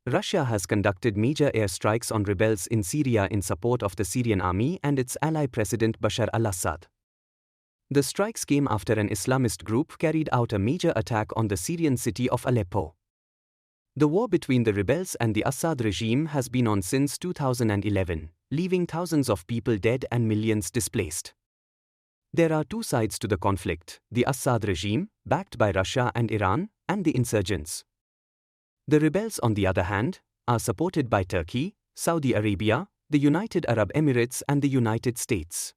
Russia has conducted major airstrikes on rebels in Syria in support of the Syrian army and its ally President Bashar al-Assad. The strikes came after an Islamist group carried out a major attack on the Syrian city of Aleppo. The war between the rebels and the Assad regime has been on since 2011, leaving thousands of people dead and millions displaced. There are two sides to the conflict: the Assad regime, backed by Russia and Iran, and the insurgents. The rebels, on the other hand, are supported by Turkey, Saudi Arabia, the United Arab Emirates and the United States.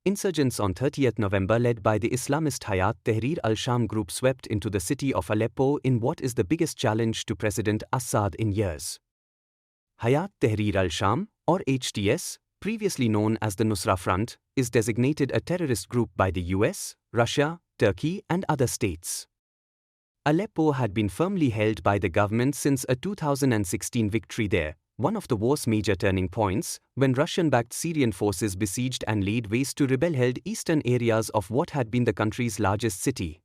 Insurgents on 30th November led by the Islamist Hayat Tahrir al-Sham group swept into the city of Aleppo in what is the biggest challenge to President Assad in years. Hayat Tahrir al-Sham, or HTS, previously known as the Nusra Front, is designated a terrorist group by the US, Russia, Turkey and other states. Aleppo had been firmly held by the government since a 2016 victory there, one of the war's major turning points, when Russian-backed Syrian forces besieged and laid waste to rebel-held eastern areas of what had been the country's largest city.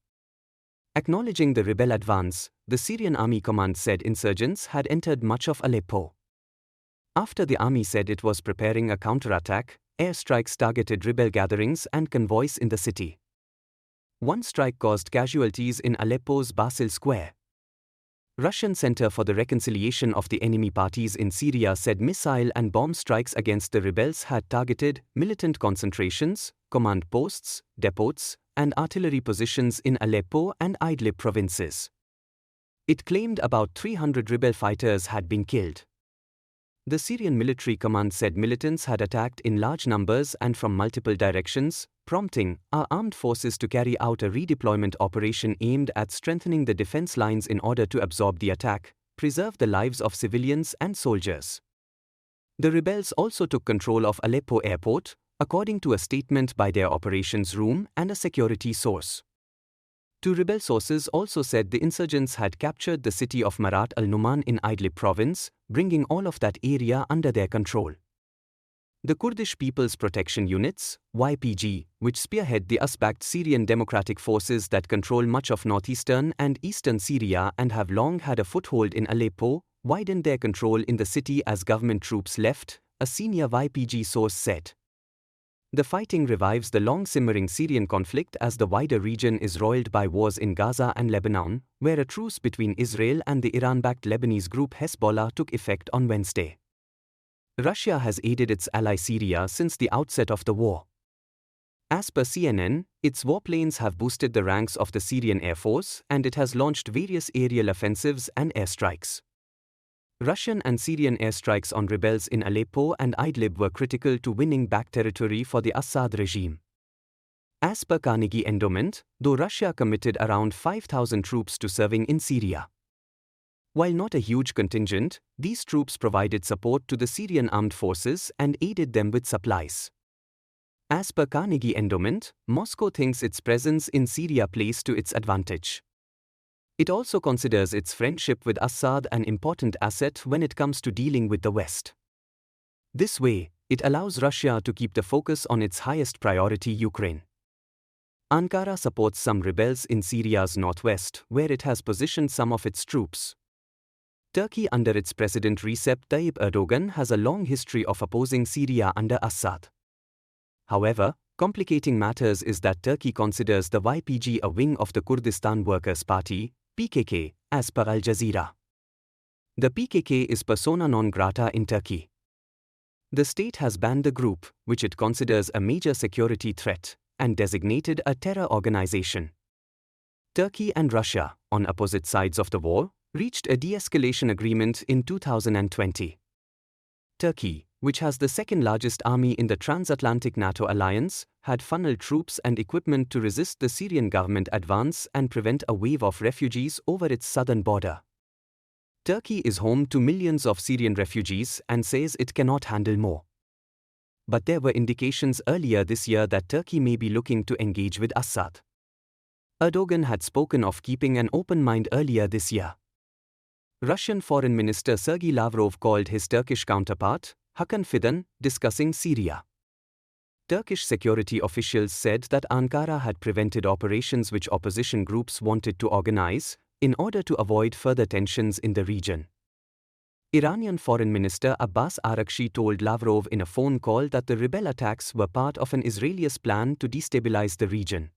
Acknowledging the rebel advance, the Syrian army command said insurgents had entered much of Aleppo. After the army said it was preparing a counterattack, airstrikes targeted rebel gatherings and convoys in the city. One strike caused casualties in Aleppo's Basil Square. Russian Center for the Reconciliation of the Enemy Parties in Syria said missile and bomb strikes against the rebels had targeted militant concentrations, command posts, depots, and artillery positions in Aleppo and Idlib provinces. It claimed about 300 rebel fighters had been killed. The Syrian military command said militants had attacked in large numbers and from multiple directions, prompting our armed forces to carry out a redeployment operation aimed at strengthening the defense lines in order to absorb the attack, preserve the lives of civilians and soldiers. The rebels also took control of Aleppo airport, according to a statement by their operations room and a security source. Two rebel sources also said the insurgents had captured the city of Marat al-Numan in Idlib province, bringing all of that area under their control. The Kurdish People's Protection Units, YPG, which spearhead the US-backed Syrian Democratic Forces that control much of northeastern and eastern Syria and have long had a foothold in Aleppo, widened their control in the city as government troops left, a senior YPG source said. The fighting revives the long-simmering Syrian conflict as the wider region is roiled by wars in Gaza and Lebanon, where a truce between Israel and the Iran-backed Lebanese group Hezbollah took effect on Wednesday. Russia has aided its ally Syria since the outset of the war. As per CNN, its warplanes have boosted the ranks of the Syrian Air Force and it has launched various aerial offensives and airstrikes. Russian and Syrian airstrikes on rebels in Aleppo and Idlib were critical to winning back territory for the Assad regime. As per Carnegie Endowment, though Russia committed around 5,000 troops to serving in Syria. While not a huge contingent, these troops provided support to the Syrian armed forces and aided them with supplies. As per Carnegie Endowment, Moscow thinks its presence in Syria plays to its advantage. It also considers its friendship with Assad an important asset when it comes to dealing with the West. This way, it allows Russia to keep the focus on its highest priority, Ukraine. Ankara supports some rebels in Syria's northwest, where it has positioned some of its troops. Turkey under its President Recep Tayyip Erdoğan has a long history of opposing Syria under Assad. However, complicating matters is that Turkey considers the YPG a wing of the Kurdistan Workers' Party, PKK, as per Al Jazeera. The PKK is persona non grata in Turkey. The state has banned the group, which it considers a major security threat, and designated a terror organization. Turkey and Russia, on opposite sides of the war, reached a de-escalation agreement in 2020. Turkey, which has the second-largest army in the transatlantic NATO alliance, had funneled troops and equipment to resist the Syrian government advance and prevent a wave of refugees over its southern border. Turkey is home to millions of Syrian refugees and says it cannot handle more. But there were indications earlier this year that Turkey may be looking to engage with Assad. Erdoğan had spoken of keeping an open mind earlier this year. Russian Foreign Minister Sergei Lavrov called his Turkish counterpart, Hakan Fidan, discussing Syria. Turkish security officials said that Ankara had prevented operations which opposition groups wanted to organize, in order to avoid further tensions in the region. Iranian Foreign Minister Abbas Araghchi told Lavrov in a phone call that the rebel attacks were part of an Israeli plan to destabilize the region.